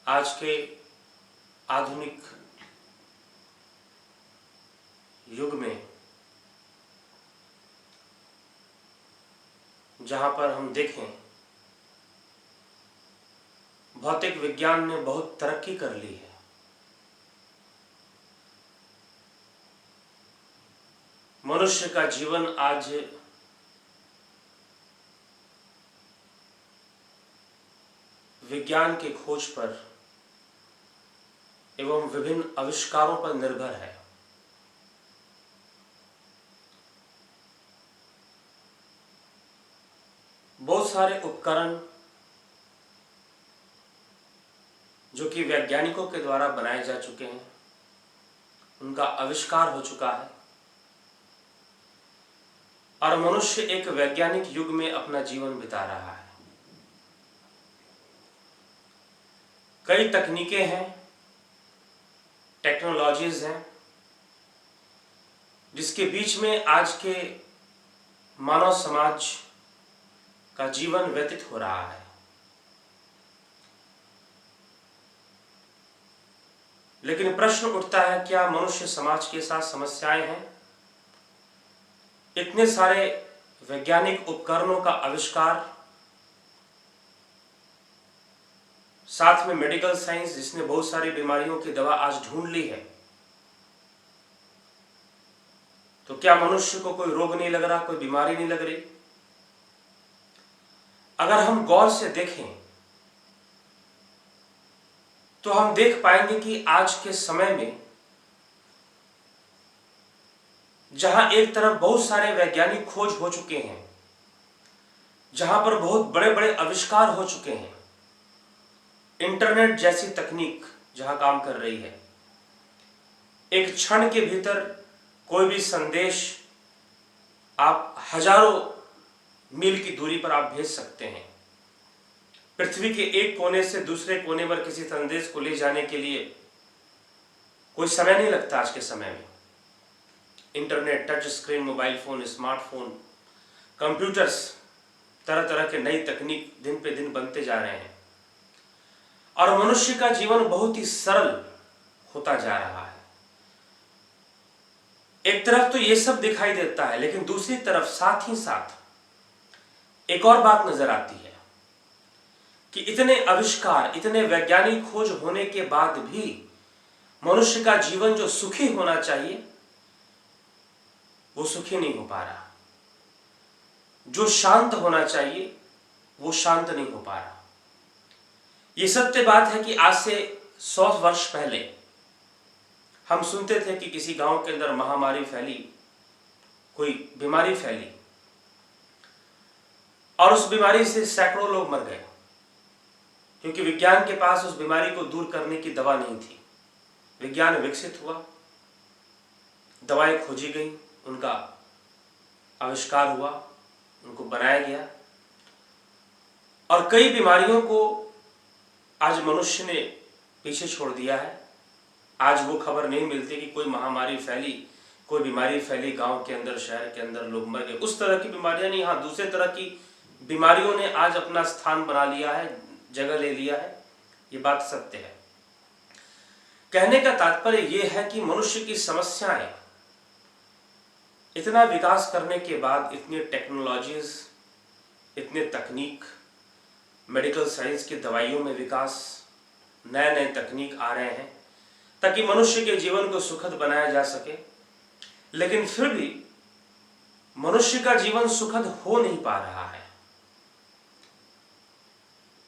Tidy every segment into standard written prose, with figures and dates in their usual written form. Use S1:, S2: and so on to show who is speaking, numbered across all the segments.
S1: आज के आधुनिक युग में जहाँ पर हम देखें भौतिक विज्ञान ने बहुत तरक्की कर ली है। मनुष्य का जीवन आज विज्ञान के खोज पर एवं विभिन्न आविष्कारों पर निर्भर है। बहुत सारे उपकरण जो कि वैज्ञानिकों के द्वारा बनाए जा चुके हैं, उनका आविष्कार हो चुका है और मनुष्य एक वैज्ञानिक युग में अपना जीवन बिता रहा है। कई तकनीकें हैं, टेक्नोलॉजीज हैं, जिसके बीच में आज के मानव समाज का जीवन व्यतीत हो रहा है। लेकिन प्रश्न उठता है, क्या मनुष्य समाज के साथ समस्याएं हैं? इतने सारे वैज्ञानिक उपकरणों का आविष्कार, साथ में मेडिकल साइंस जिसने बहुत सारी बीमारियों की दवा आज ढूंढ ली है, तो क्या मनुष्य को कोई रोग नहीं लग रहा, कोई बीमारी नहीं लग रही? अगर हम गौर से देखें तो हम देख पाएंगे कि आज के समय में जहां एक तरफ बहुत सारे वैज्ञानिक खोज हो चुके हैं, जहां पर बहुत बड़े बड़े आविष्कार हो चुके हैं, इंटरनेट जैसी तकनीक जहां काम कर रही है, एक क्षण के भीतर कोई भी संदेश आप हजारों मील की दूरी पर आप भेज सकते हैं। पृथ्वी के एक कोने से दूसरे कोने पर किसी संदेश को ले जाने के लिए कोई समय नहीं लगता। आज के समय में internet, touch screen, mobile phone, smartphone, computers, तरह तरह के नई तकनीक दिन पे दिन बनते जा रहे हैं और मनुष्य का जीवन बहुत ही सरल होता जा रहा है। एक तरफ तो ये सब दिखाई देता है, लेकिन दूसरी तरफ साथ ही साथ एक और बात नजर आती है कि इतने आविष्कार, इतने वैज्ञानिक खोज होने के बाद भी मनुष्य का जीवन जो सुखी होना चाहिए वो सुखी नहीं हो पा रहा, जो शांत होना चाहिए वो शांत नहीं हो पा रहा। ये सत्य बात है कि आज से 100 वर्ष पहले हम सुनते थे कि किसी गांव के अंदर महामारी फैली, कोई बीमारी फैली और उस बीमारी से सैकड़ों लोग मर गए, क्योंकि विज्ञान के पास उस बीमारी को दूर करने की दवा नहीं थी। विज्ञान विकसित हुआ, दवाएं खोजी गई, उनका आविष्कार हुआ, उनको बनाया गया और कई बीमारियों को आज मनुष्य ने पीछे छोड़ दिया है। आज वो खबर नहीं मिलती कि कोई महामारी फैली, कोई बीमारी फैली, गांव के अंदर, शहर के अंदर लोग मर गए। उस तरह की बीमारियां नहीं, हाँ दूसरे तरह की बीमारियों ने आज अपना स्थान बना लिया है, जगह ले लिया है। ये बात सत्य है। कहने का तात्पर्य यह है कि मनुष्य की समस्याएं इतना विकास करने के बाद, इतनी टेक्नोलॉजीज, इतने तकनीक, मेडिकल साइंस की दवाइयों में विकास, नए नए तकनीक आ रहे हैं ताकि मनुष्य के जीवन को सुखद बनाया जा सके, लेकिन फिर भी मनुष्य का जीवन सुखद हो नहीं पा रहा है।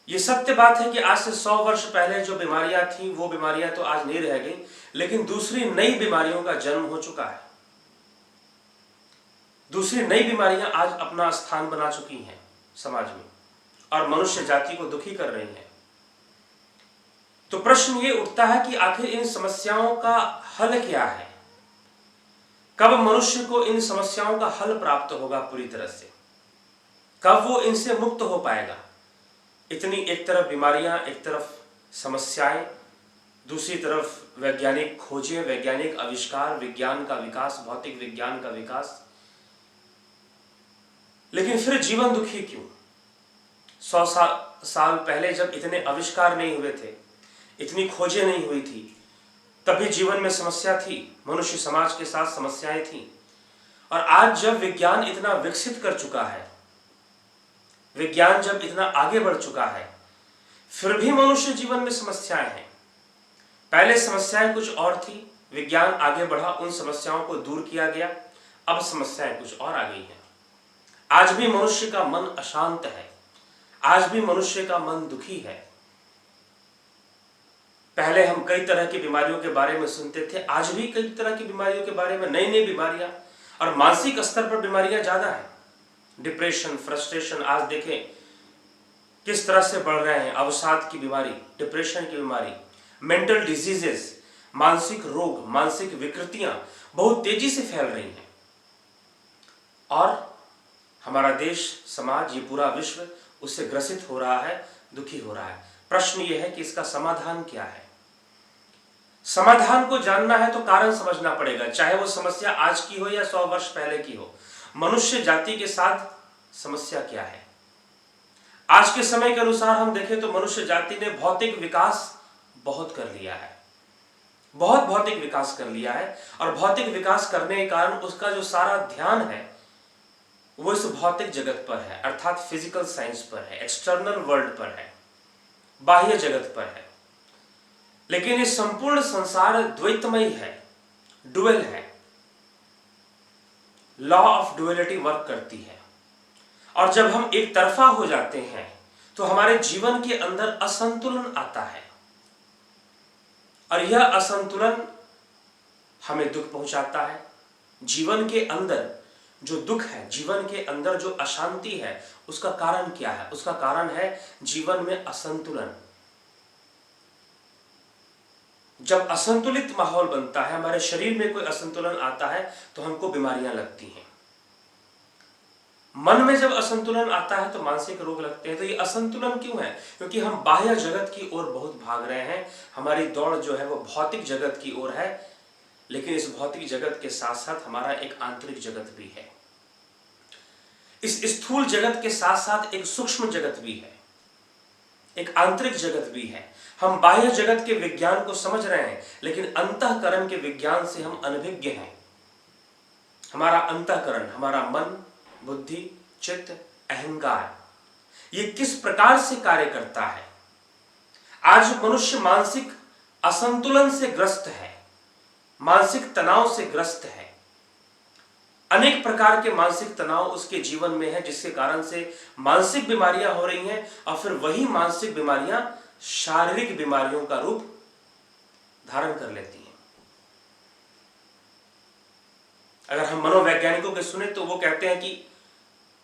S1: ये सत्य बात है कि आज से 100 वर्ष पहले जो बीमारियां थी वो बीमारियां तो आज नहीं रह गई, लेकिन दूसरी नई बीमारियों का जन्म हो चुका है। दूसरी नई बीमारियां आज अपना स्थान बना चुकी हैं समाज में और मनुष्य जाति को दुखी कर रही हैं। तो प्रश्न ये उठता है कि आखिर इन समस्याओं का हल क्या है? कब मनुष्य को इन समस्याओं का हल प्राप्त होगा पूरी तरह से? कब वो इनसे मुक्त हो पाएगा? इतनी एक तरफ बीमारियां, एक तरफ समस्याएं, दूसरी तरफ वैज्ञानिक खोजें, वैज्ञानिक आविष्कार, विज्ञान का विकास, भौतिक विज्ञान का विकास, लेकिन फिर जीवन दुखी क्यों? 100 साल पहले जब इतने आविष्कार नहीं हुए थे, इतनी खोजें नहीं हुई थी, तभी जीवन में समस्या थी, मनुष्य समाज के साथ समस्याएं थी। और आज जब विज्ञान इतना विकसित कर चुका है, विज्ञान जब इतना आगे बढ़ चुका है, फिर भी मनुष्य जीवन में समस्याएं हैं। पहले समस्याएं कुछ और थी, विज्ञान आगे बढ़ा, उन समस्याओं को दूर किया गया, अब समस्याएं कुछ और आ गई हैं। आज भी मनुष्य का मन अशांत है, आज भी मनुष्य का मन दुखी है। पहले हम कई तरह की बीमारियों के बारे में सुनते थे, आज भी कई तरह की बीमारियों के बारे में, नई नई बीमारियां, और मानसिक स्तर पर बीमारियां ज्यादा है। डिप्रेशन, फ्रस्ट्रेशन आज देखें किस तरह से बढ़ रहे हैं। अवसाद की बीमारी, डिप्रेशन की बीमारी, मेंटल डिजीजेस, मानसिक रोग, मानसिक विकृतियां बहुत तेजी से फैल रही हैं। और हमारा देश, समाज, ये पूरा विश्व उससे ग्रसित हो रहा है, दुखी हो रहा है। प्रश्न ये है कि इसका समाधान क्या है। समाधान को जानना है तो कारण समझना पड़ेगा, चाहे वो समस्या आज की हो या 100 वर्ष पहले की हो। मनुष्य जाति के साथ समस्या क्या है? आज के समय के अनुसार हम देखें तो मनुष्य जाति ने भौतिक विकास बहुत कर लिया है, बहुत भौतिक विकास कर लिया है। और भौतिक विकास करने के कारण उसका जो सारा ध्यान है वो इस भौतिक जगत पर है, अर्थात फिजिकल साइंस पर है, एक्सटर्नल वर्ल्ड पर है, बाह्य जगत पर है। लेकिन ये संपूर्ण संसार द्वैतमय है, डुअल है। लॉ ऑफ डुअलिटी वर्क करती है। और जब हम एक तरफा हो जाते हैं तो हमारे जीवन के अंदर असंतुलन आता है, और यह असंतुलन हमें दुख पहुंचाता है। जीवन के अंदर जो दुख है, जीवन के अंदर जो अशांति है, उसका कारण क्या है? उसका कारण है जीवन में असंतुलन। जब असंतुलित माहौल बनता है, हमारे शरीर में कोई असंतुलन आता है तो हमको बीमारियां लगती हैं। मन में जब असंतुलन आता है तो मानसिक रोग लगते हैं। तो ये असंतुलन क्यों है? क्योंकि हम बाह्य जगत की ओर बहुत भाग रहे हैं, हमारी दौड़ जो है वो भौतिक जगत की ओर है। लेकिन इस भौतिक जगत के साथ साथ हमारा एक आंतरिक जगत भी है। इस स्थूल जगत के साथ साथ एक सूक्ष्म जगत भी है, एक आंतरिक जगत भी है। हम बाह्य जगत के विज्ञान को समझ रहे हैं, लेकिन अंतःकरण के विज्ञान से हम अनभिज्ञ हैं। हमारा अंतःकरण, हमारा मन, बुद्धि, चित्त, अहंकार, ये किस प्रकार से कार्य करता है। आज मनुष्य मानसिक असंतुलन से ग्रस्त है, मानसिक तनाव से ग्रस्त है। अनेक प्रकार के मानसिक तनाव उसके जीवन में है, जिसके कारण से मानसिक बीमारियां हो रही हैं, और फिर वही मानसिक बीमारियां शारीरिक बीमारियों का रूप धारण कर लेती हैं। अगर हम मनोवैज्ञानिकों के सुने तो वो कहते हैं कि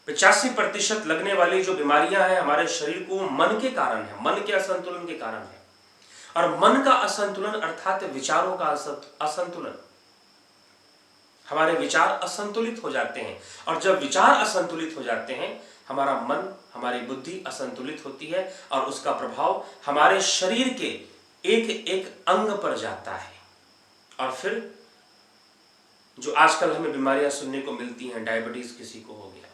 S1: 85% लगने वाली जो बीमारियां हैं हमारे शरीर को, मन के कारण है, मन के असंतुलन के कारण है। और मन का असंतुलन अर्थात विचारों का असंतुलन, हमारे विचार असंतुलित हो जाते हैं। और जब विचार असंतुलित हो जाते हैं, हमारा मन, हमारी बुद्धि असंतुलित होती है, और उसका प्रभाव हमारे शरीर के एक एक अंग पर जाता है। और फिर जो आजकल हमें बीमारियां सुनने को मिलती हैं, डायबिटीज किसी को हो गया,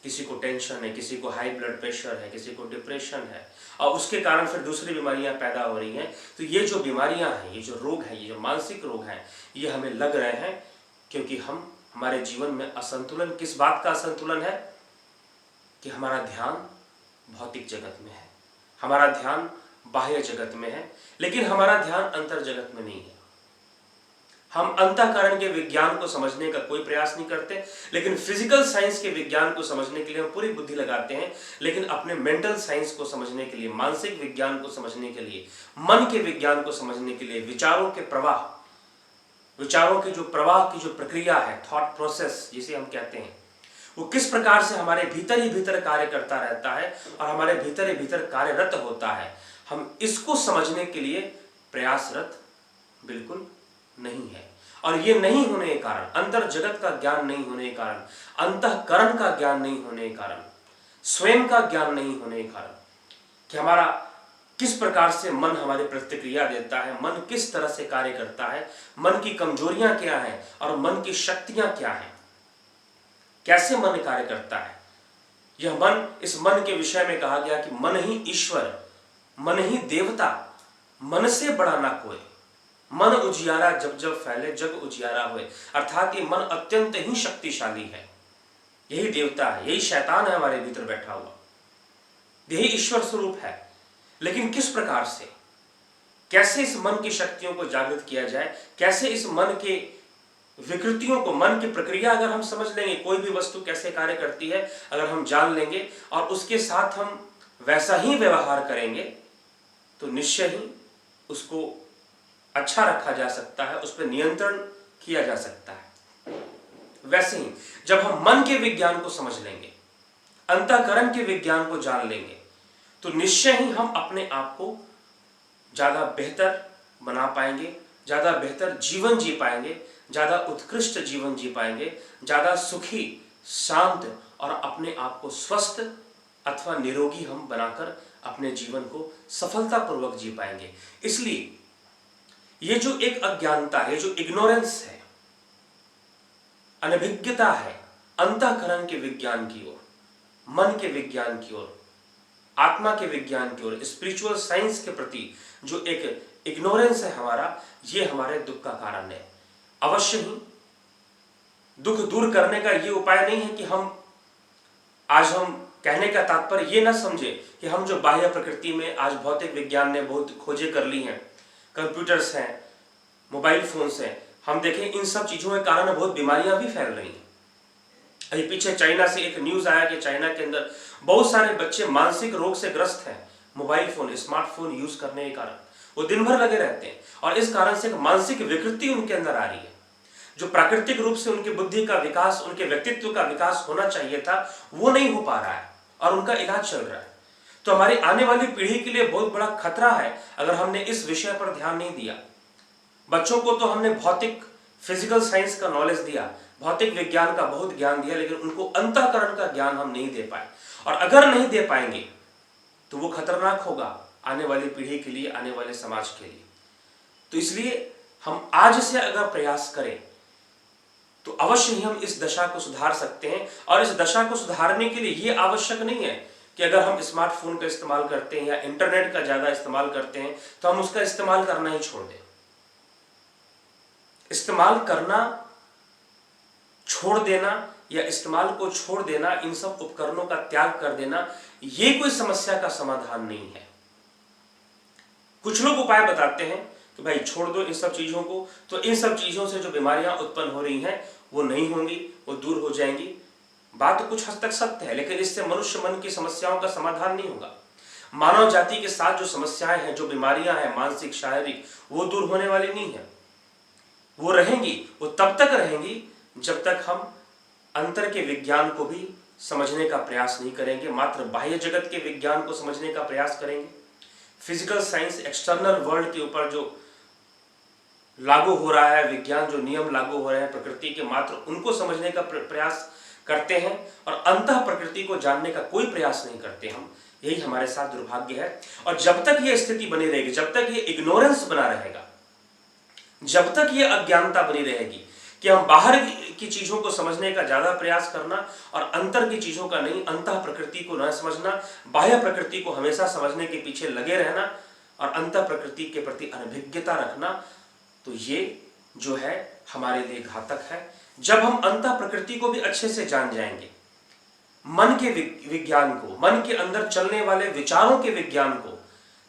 S1: किसी को टेंशन है, किसी को हाई ब्लड प्रेशर है, किसी को डिप्रेशन है, और उसके कारण फिर दूसरी बीमारियां पैदा हो रही हैं। तो ये जो बीमारियां हैं, ये जो रोग हैं, ये जो मानसिक रोग हैं, ये हमें लग रहे हैं क्योंकि हमारे जीवन में असंतुलन, किस बात का असंतुलन है? कि हमारा ध्यान भौतिक जगत में है, हमारा ध्यान बाह्य जगत में है, लेकिन हमारा ध्यान अंतर जगत में नहीं है। हम अंतःकरण के विज्ञान को समझने का कोई प्रयास नहीं करते, लेकिन फिजिकल साइंस के विज्ञान को समझने के लिए हम पूरी बुद्धि लगाते हैं। लेकिन अपने मेंटल साइंस को समझने के लिए, मानसिक विज्ञान को समझने के लिए, मन के विज्ञान को समझने के लिए, विचारों के प्रवाह, विचारों की जो प्रवाह की जो प्रक्रिया है, थॉट प्रोसेस जिसे हम कहते हैं, वो किस प्रकार से हमारे भीतर ही भीतर कार्य करता रहता है और हमारे भीतर ही भीतर कार्यरत होता है, हम इसको समझने के लिए प्रयासरत बिल्कुल नहीं है। और ये नहीं होने के कारण, अंतर जगत का ज्ञान नहीं होने के कारण, अंतःकरण का ज्ञान नहीं होने के कारण, स्वयं का ज्ञान नहीं होने के कारण, कि हमारा किस प्रकार से मन हमारी प्रतिक्रिया देता है, मन किस तरह से कार्य करता है, मन की कमजोरियां क्या हैं और मन की शक्तियां क्या हैं, कैसे मन कार्य करता है। यह मन, इस मन के विषय में कहा गया कि मन ही ईश्वर, मन ही देवता, मन से बड़ा ना कोई। मन उजियारा जब जब फैले, जग उजियारा हुए। अर्थात ये मन अत्यंत ही शक्तिशाली है। यही देवता है, यही शैतान है हमारे भीतर बैठा हुआ, यही ईश्वर स्वरूप है। लेकिन किस प्रकार से, कैसे इस मन की शक्तियों को जागृत किया जाए, कैसे इस मन के विकृतियों को, मन की प्रक्रिया अगर हम समझ लेंगे, कोई भी वस्तु कैसे कार्य करती है अगर हम जान लेंगे और उसके साथ हम वैसा ही व्यवहार करेंगे, तो निश्चय ही उसको अच्छा रखा जा सकता है, उस पर नियंत्रण किया जा सकता है। वैसे ही जब हम मन के विज्ञान को समझ लेंगे, अंतःकरण के विज्ञान को जान लेंगे, तो निश्चय ही हम अपने आप को ज्यादा बेहतर बना पाएंगे, ज्यादा बेहतर जीवन जी पाएंगे, ज्यादा उत्कृष्ट जीवन जी पाएंगे, ज्यादा सुखी, शांत और अपने आप को स्वस्थ अथवा निरोगी हम बनाकर अपने जीवन को सफलतापूर्वक जी पाएंगे। इसलिए ये जो एक अज्ञानता है, जो इग्नोरेंस है, अनभिज्ञता है, अंतःकरण के विज्ञान की ओर, मन के विज्ञान की ओर, आत्मा के विज्ञान की ओर, स्पिरिचुअल साइंस के प्रति जो एक इग्नोरेंस है हमारा, ये हमारे दुख का कारण है। अवश्य ही दुख दूर करने का ये उपाय नहीं है कि हम कहने का तात्पर्य ये ना समझे कि हम जो बाह्य प्रकृति में आज भौतिक विज्ञान ने बहुत खोजें कर ली हैं, कंप्यूटर्स हैं, मोबाइल फोन्स हैं, हम देखें इन सब चीजों के कारण बहुत बीमारियां भी फैल रही हैं। अभी पीछे चाइना से एक न्यूज आया कि चाइना के अंदर बहुत सारे बच्चे मानसिक रोग से ग्रस्त हैं, मोबाइल फोन, स्मार्टफोन यूज करने के कारण। वो दिन भर लगे रहते हैं और इस कारण से एक मानसिक विकृति उनके अंदर आ रही है। जो प्राकृतिक रूप से उनकी बुद्धि का विकास, उनके व्यक्तित्व का विकास होना चाहिए था, वो नहीं हो पा रहा है और उनका इलाज चल रहा है। तो हमारी आने वाली पीढ़ी के लिए बहुत बड़ा खतरा है अगर हमने इस विषय पर ध्यान नहीं दिया। बच्चों को तो हमने भौतिक, फिजिकल साइंस का नॉलेज दिया, भौतिक विज्ञान का बहुत ज्ञान दिया, लेकिन उनको अंतःकरण का ज्ञान हम नहीं दे पाए। और अगर नहीं दे पाएंगे तो वो खतरनाक होगा आने वाली पीढ़ी के लिए, आने वाले समाज के लिए। तो इसलिए हम आज से अगर प्रयास करें तो अवश्य ही हम इस दशा को सुधार सकते हैं। और इस दशा को सुधारने के लिए ये आवश्यक नहीं है कि अगर हम स्मार्टफोन का इस्तेमाल करते हैं या इंटरनेट का ज्यादा इस्तेमाल करते हैं तो हम उसका इस्तेमाल करना ही छोड़ दें। इस्तेमाल करना छोड़ देना या इस्तेमाल को छोड़ देना, इन सब उपकरणों का त्याग कर देना, ये कोई समस्या का समाधान नहीं है। कुछ लोग उपाय बताते हैं कि भाई छोड़ दो इन सब चीजों को, तो इन सब चीजों से जो बीमारियां उत्पन्न हो रही हैं वो नहीं होंगी, वो दूर हो जाएंगी। बात तो कुछ हद तक सत्य है, लेकिन इससे मनुष्य मन की समस्याओं का समाधान नहीं होगा। मानव जाति के साथ जो समस्याएं हैं, जो बीमारियां हैं मानसिक, शारीरिक, वो दूर होने वाली नहीं है। वो रहेंगी, वो तब तक रहेंगी जब तक हम अंतर के विज्ञान को भी समझने का प्रयास नहीं करेंगे, मात्र बाह्य जगत के विज्ञान को समझने का प्रयास करेंगे। फिजिकल साइंस, एक्सटर्नल वर्ल्ड के ऊपर जो लागू हो रहा है विज्ञान, जो नियम लागू हो रहे हैं प्रकृति के, मात्र उनको समझने का प्रयास करते हैं और अंतः प्रकृति को जानने का कोई प्रयास नहीं करते हम। यही हमारे साथ दुर्भाग्य है। और जब तक ये स्थिति बनी रहेगी, जब तक ये इग्नोरेंस बना रहेगा, जब तक ये अज्ञानता बनी रहेगी कि हम बाहर की चीजों को समझने का ज्यादा प्रयास करना और अंतर की चीजों का नहीं, अंतः प्रकृति को न समझना, बाह्य प्रकृति को हमेशा समझने के पीछे लगे रहना और अंतः प्रकृति के प्रति अनभिज्ञता रखना, तो ये जो है हमारे लिए घातक है। जब हम अंतः प्रकृति को भी अच्छे से जान जाएंगे, मन के विज्ञान को, मन के अंदर चलने वाले विचारों के विज्ञान को,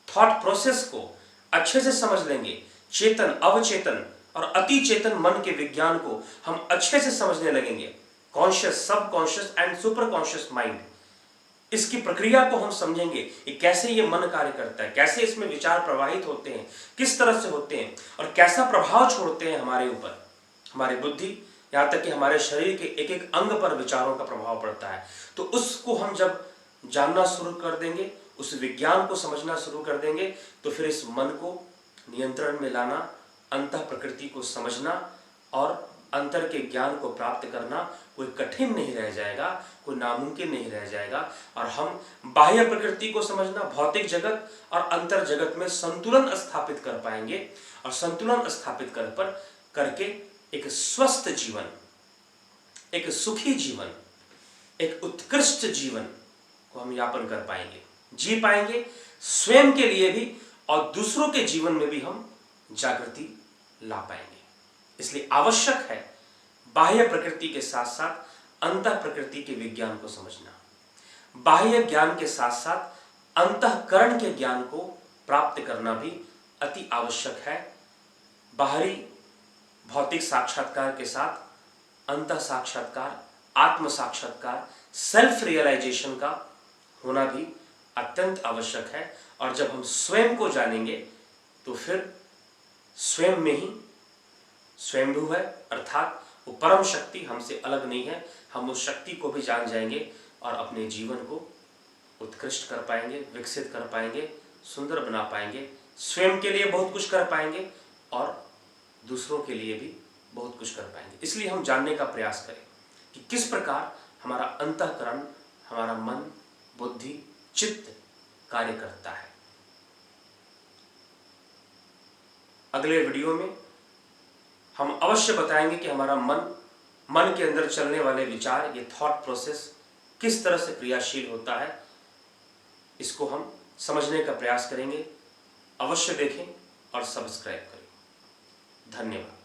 S1: थॉट प्रोसेस को अच्छे से समझ लेंगे, चेतन, अवचेतन और अति चेतन मन के विज्ञान को हम अच्छे से समझने लगेंगे, conscious, subconscious and super conscious mind, इसकी प्रक्रिया को हम समझेंगे कि कैसे ये मन कार्य करता है, कैसे इसमें विचार प्रवाहित होते हैं, किस तरह से होते हैं और कैसा प्रभाव छोड़ते हैं हमारे ऊपर, हमारी बुद्धि, यहाँ तक कि हमारे शरीर के एक एक अंग पर विचारों का प्रभाव पड़ता है। तो उसको हम जब जानना शुरू कर देंगे, उस विज्ञान को समझना शुरू कर देंगे, तो फिर इस मन को नियंत्रण में लाना, अंतः प्रकृति को समझना और अंतर के ज्ञान को प्राप्त करना कोई कठिन नहीं रह जाएगा, कोई नामुमकिन नहीं रह जाएगा। और हम बाह्य प्रकृति को समझना, भौतिक जगत और अंतर जगत में संतुलन स्थापित कर पाएंगे और संतुलन स्थापित करके एक स्वस्थ जीवन, एक सुखी जीवन, एक उत्कृष्ट जीवन को हम यापन कर पाएंगे, जी पाएंगे, स्वयं के लिए भी और दूसरों के जीवन में भी हम जागृति ला पाएंगे। इसलिए आवश्यक है बाह्य प्रकृति के साथ साथ अंतः प्रकृति के विज्ञान को समझना, बाह्य ज्ञान के साथ साथ अंतःकरण के ज्ञान को प्राप्त करना भी अति आवश्यक है। बाहरी भौतिक साक्षात्कार के साथ अंतः साक्षात्कार, आत्म साक्षात्कार, सेल्फ रियलाइजेशन का होना भी अत्यंत आवश्यक है। और जब हम स्वयं को जानेंगे तो फिर स्वयं में ही स्वयंभू है, अर्थात वो परम शक्ति हमसे अलग नहीं है। हम उस शक्ति को भी जान जाएंगे और अपने जीवन को उत्कृष्ट कर पाएंगे, विकसित कर पाएंगे, सुंदर बना पाएंगे, स्वयं के लिए बहुत कुछ कर पाएंगे और दूसरों के लिए भी बहुत कुछ कर पाएंगे। इसलिए हम जानने का प्रयास करें कि किस प्रकार हमारा अंतःकरण, हमारा मन, बुद्धि, चित्त कार्य करता है। अगले वीडियो में हम अवश्य बताएंगे कि हमारा मन के अंदर चलने वाले विचार, ये थॉट प्रोसेस किस तरह से क्रियाशील होता है, इसको हम समझने का प्रयास करेंगे। अवश्य देखें और सब्सक्राइब करें। धन्यवाद।